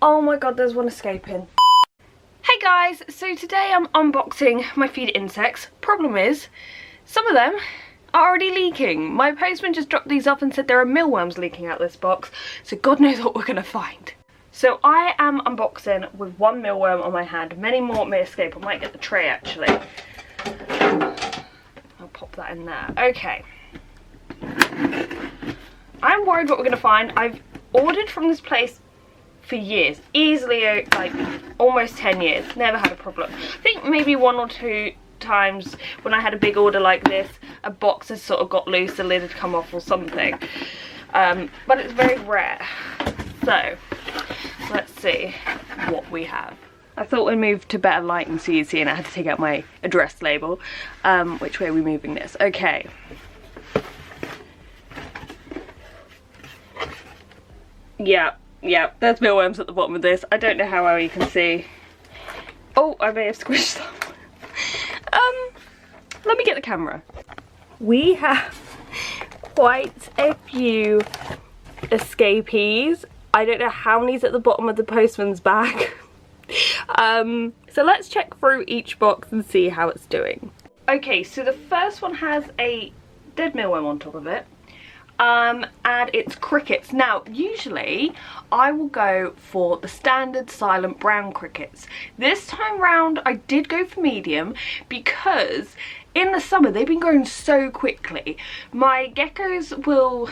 Oh my god, there's one escaping. Hey guys, so today I'm unboxing my feed insects. Problem is, some of them are already leaking. My postman just dropped these off and said there are mealworms leaking out this box, so God knows what we're gonna find. So I am unboxing with one mealworm on my hand. Many more may escape. I might get the tray actually. I'll pop that in there. Okay. I'm worried what we're gonna find. I've ordered from this place for years, easily like almost 10 years, never had a problem. I think maybe one or two times when I had a big order like this, a box has sort of got loose, the lid had come off or something, but it's very rare. So let's see what we have. I thought we'd move to better lighting so you'd see, and I had to take out my address label. Which way are we moving this? Okay. Yeah, there's mealworms at the bottom of this. I don't know how well you can see. Oh, I may have squished them. Let me get the camera. We have quite a few escapees. I don't know how many's at the bottom of the postman's bag. So let's check through each box and see how it's doing. Okay, so the first one has a dead mealworm on top of it. And it's crickets. Now usually I will go for the standard silent brown crickets. This time round I did go for medium because in the summer they've been growing so quickly. My geckos will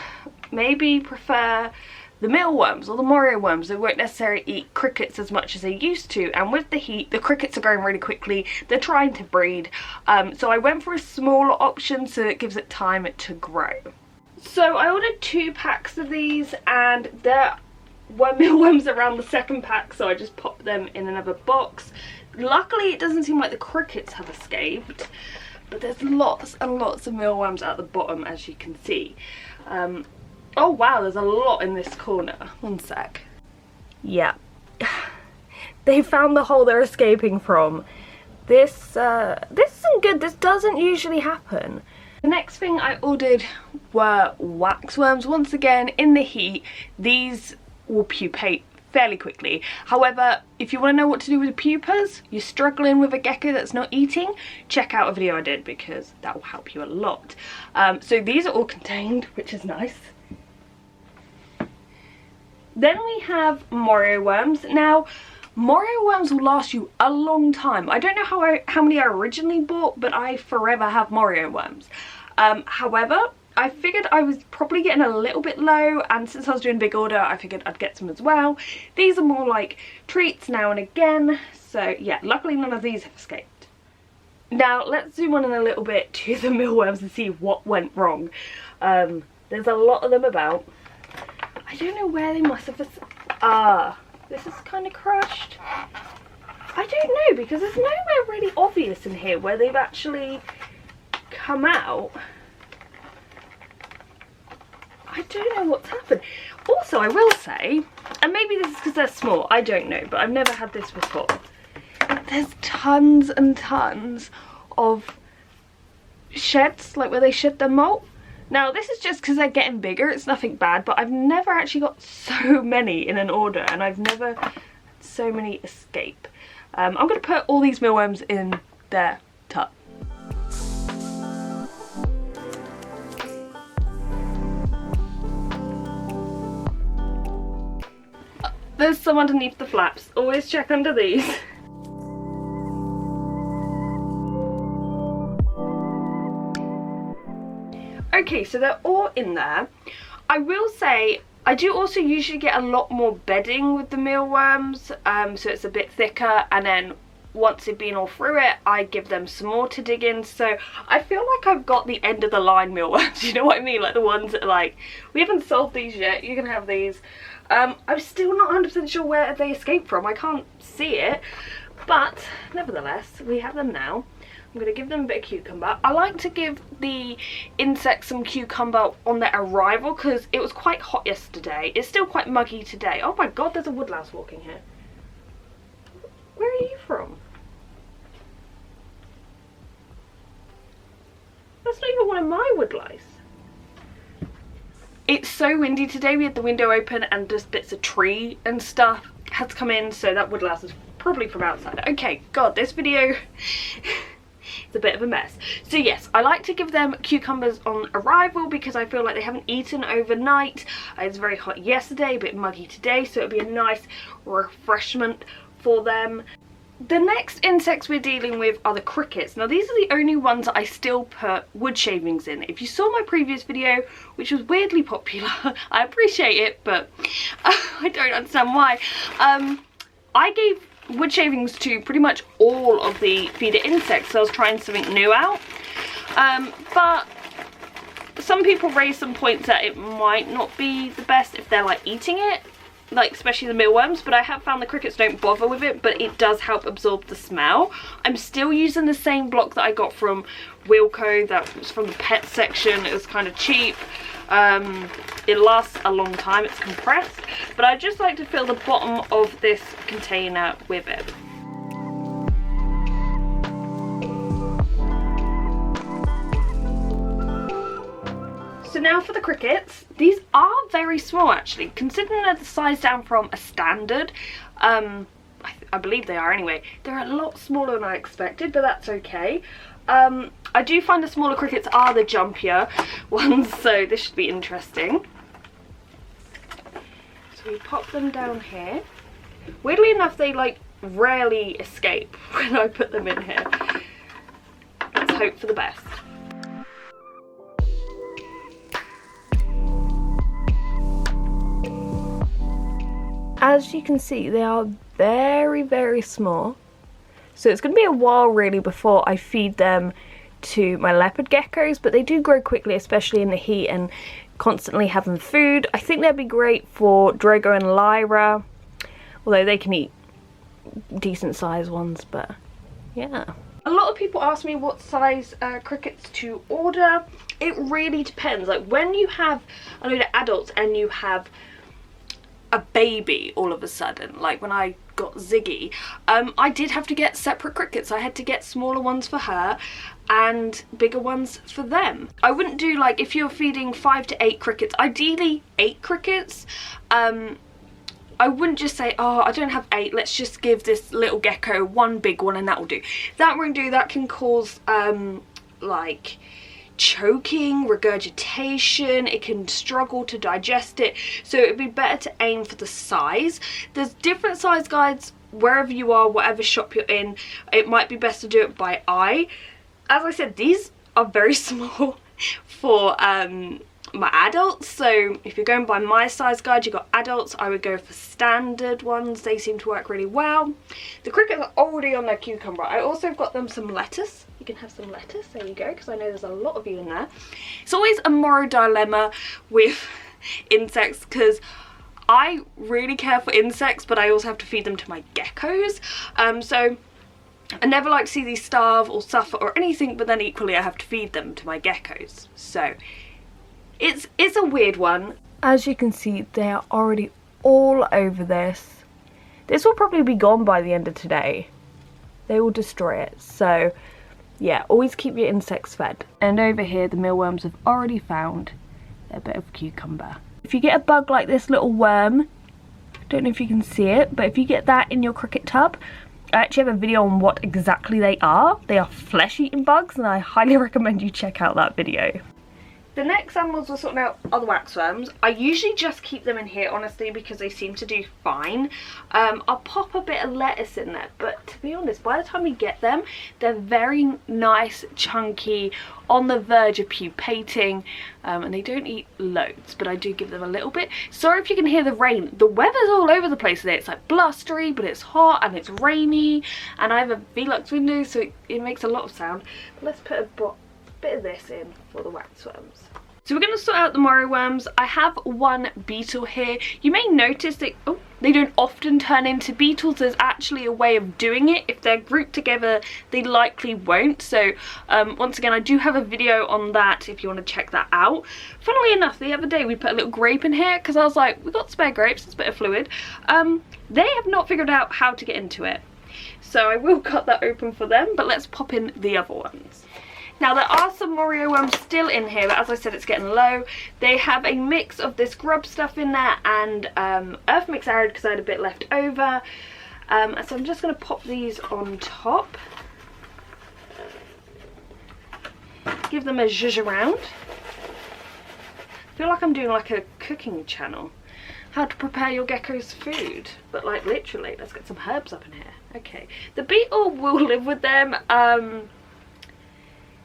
maybe prefer the mealworms or the Morio worms. They won't necessarily eat crickets as much as they used to, and with the heat the crickets are growing really quickly. They're trying to breed, so I went for a smaller option so it gives it time to grow. So I ordered 2 packs of these, and there were mealworms around the second pack, so I just popped them in another box. Luckily it doesn't seem like the crickets have escaped, but there's lots and lots of mealworms at the bottom, as you can see. Oh wow, there's a lot in this corner. One sec. Yeah. They found the hole they're escaping from. This isn't good. This doesn't usually happen. The next thing I ordered were waxworms. Once again, in the heat, these will pupate fairly quickly. However, if you want to know what to do with the pupas, you're struggling with a gecko that's not eating, check out a video I did because that will help you a lot. So these are all contained, which is nice. Then we have Morio worms. Now, Morio worms will last you a long time. I don't know how many I originally bought, but I forever have Morio worms. However, I figured I was probably getting a little bit low, and since I was doing a big order, I figured I'd get some as well. These are more like treats now and again, so yeah, luckily none of these have escaped. Now, let's zoom on in a little bit to the mealworms and see what went wrong. There's a lot of them about. I don't know where they must have... this is kind of crushed. I don't know, because there's nowhere really obvious in here where they've actually come out. I don't know what's happened. Also, I will say, and maybe this is because they're small, I don't know, but I've never had this before. There's tons and tons of sheds, like where they shed their molt. Now this is just because they're getting bigger, it's nothing bad, but I've never actually got so many in an order, and I've never had so many escape. I'm going to put all these mealworms in their tub. There's some underneath the flaps, always check under these. Okay, so they're all in there. I will say, I do also usually get a lot more bedding with the mealworms, so it's a bit thicker, and then once they've been all through it, I give them some more to dig in. So I feel like I've got the end of the line mealworms, you know what I mean? Like the ones that are like, we haven't solved these yet, you can have these. I'm still not 100% sure where they escaped from. I can't see it, but nevertheless, we have them now. I'm going to give them a bit of cucumber. I like to give the insects some cucumber on their arrival because it was quite hot yesterday. It's still quite muggy today. Oh my god, there's a woodlouse walking here. Where are you from? That's not even one of my woodlice. It's so windy today. We had the window open and just bits of tree and stuff had to come in, so that wood louse is probably from outside. Okay, God, this video is a bit of a mess. So yes, I like to give them cucumbers on arrival because I feel like they haven't eaten overnight. It was very hot yesterday, a bit muggy today, so it'll be a nice refreshment for them. The next insects we're dealing with are the crickets. Now these are the only ones that I still put wood shavings in. If you saw my previous video, which was weirdly popular, I appreciate it, but I don't understand why. I gave wood shavings to pretty much all of the feeder insects, so I was trying something new out. But some people raise some points that it might not be the best if they're like eating it, like especially the mealworms, but I have found the crickets don't bother with it, but it does help absorb the smell. I'm still using the same block that I got from Wilco, that was from the pet section. It was kind of cheap. It lasts a long time, it's compressed, but I just like to fill the bottom of this container with it. So now for the crickets. These are very small actually, considering they're the size down from a standard. I believe they are anyway. They're a lot smaller than I expected, but that's okay. I do find the smaller crickets are the jumpier ones, so this should be interesting. So we pop them down here. Weirdly enough, they like rarely escape when I put them in here. Let's hope for the best. As you can see, they are very, very small. So it's going to be a while really before I feed them to my leopard geckos, but they do grow quickly, especially in the heat and constantly having food. I think they'd be great for Drogo and Lyra, although they can eat decent sized ones, but yeah. A lot of people ask me what size crickets to order. It really depends. Like when you have a load of adults and you have a baby all of a sudden, like when I got Ziggy, I did have to get separate crickets. I had to get smaller ones for her and bigger ones for them. I wouldn't do, like, if you're feeding 5 to 8 crickets, ideally 8 crickets. I wouldn't just say, oh, I don't have 8, let's just give this little gecko one big one and that will do. That won't do. That can cause like choking, regurgitation. It can struggle to digest it, so it'd be better to aim for the size. There's different size guides wherever you are, whatever shop you're in. It might be best to do it by eye. As I said, these are very small for my adults, so if you're going by my size guide, you've got adults, I would go for standard ones. They seem to work really well. The crickets are already on their cucumber. I also got them some lettuce. You can have some lettuce, there you go, because I know there's a lot of you in there. It's always a moral dilemma with insects, because I really care for insects, but I also have to feed them to my geckos. So I never like to see these starve or suffer or anything, but then equally I have to feed them to my geckos. So it's a weird one. As you can see, they are already all over this. This will probably be gone by the end of today. They will destroy it. So yeah, always keep your insects fed. And over here, the mealworms have already found a bit of cucumber. If you get a bug like this little worm, don't know if you can see it, but if you get that in your cricket tub, I actually have a video on what exactly they are. They are flesh-eating bugs, and I highly recommend you check out that video. The next animals we're sorting out are the waxworms. I usually just keep them in here, honestly, because they seem to do fine. I'll pop a bit of lettuce in there, but to be honest, by the time we get them, they're very nice, chunky, on the verge of pupating, and they don't eat loads, but I do give them a little bit. Sorry if you can hear the rain. The weather's all over the place today. It's like blustery, but it's hot and it's rainy, and I have a Velux window, so it makes a lot of sound. But let's put a bit of this in for the waxworms. So we're going to sort out the Mauri Worms. I have one beetle here. You may notice that they don't often turn into beetles. There's actually a way of doing it. If they're grouped together, they likely won't. So once again, I do have a video on that if you want to check that out. Funnily enough, the other day we put a little grape in here because I was like, we got spare grapes, it's a bit of fluid. They have not figured out how to get into it. So I will cut that open for them, but let's pop in the other ones. Now there are some Morio worms still in here, but as I said, it's getting low. They have a mix of this grub stuff in there and earth mix arid because I had a bit left over. So I'm just going to pop these on top. Give them a zhuzh around. I feel like I'm doing like a cooking channel. How to prepare your gecko's food, but like literally. Let's get some herbs up in here. Okay, the beetle will live with them.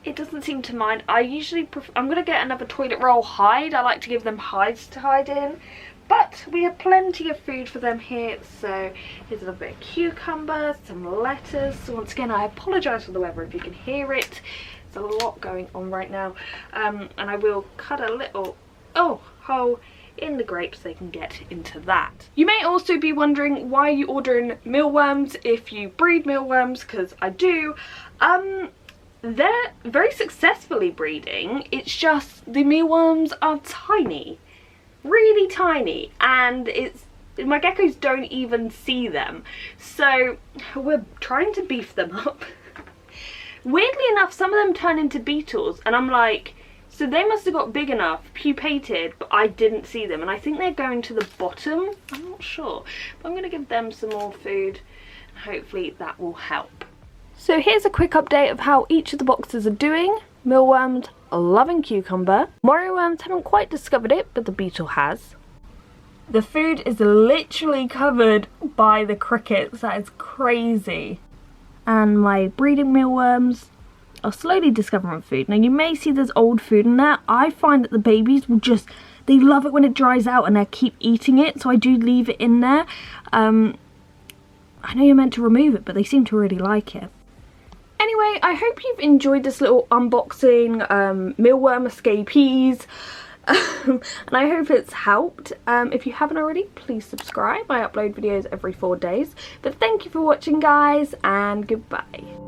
It doesn't seem to mind. I usually prefer, I'm gonna get another toilet roll hide. I like to give them hides to hide in, but we have plenty of food for them here. So here's a little bit of cucumber, some lettuce. So once again, I apologise for the weather if you can hear it. There's a lot going on right now, and I will cut a little hole in the grate so they can get into that. You may also be wondering why you ordering mealworms if you breed mealworms, because I do. They're very successfully breeding. It's just the mealworms are tiny, really tiny, and my geckos don't even see them. So we're trying to beef them up. Weirdly enough, some of them turn into beetles, and I'm like, so they must have got big enough, pupated, but I didn't see them. And I think they're going to the bottom. I'm not sure. But I'm going to give them some more food. And hopefully that will help. So here's a quick update of how each of the boxes are doing. Mealworms are loving cucumber. Morio worms haven't quite discovered it, but the beetle has. The food is literally covered by the crickets. That is crazy. And my breeding mealworms are slowly discovering food. Now you may see there's old food in there. I find that the babies will just, they love it when it dries out and they keep eating it, so I do leave it in there. I know you're meant to remove it, but they seem to really like it. Anyway, I hope you've enjoyed this little unboxing, mealworm escapees, and I hope it's helped. If you haven't already, please subscribe. I upload videos every 4 days. But thank you for watching, guys, and goodbye.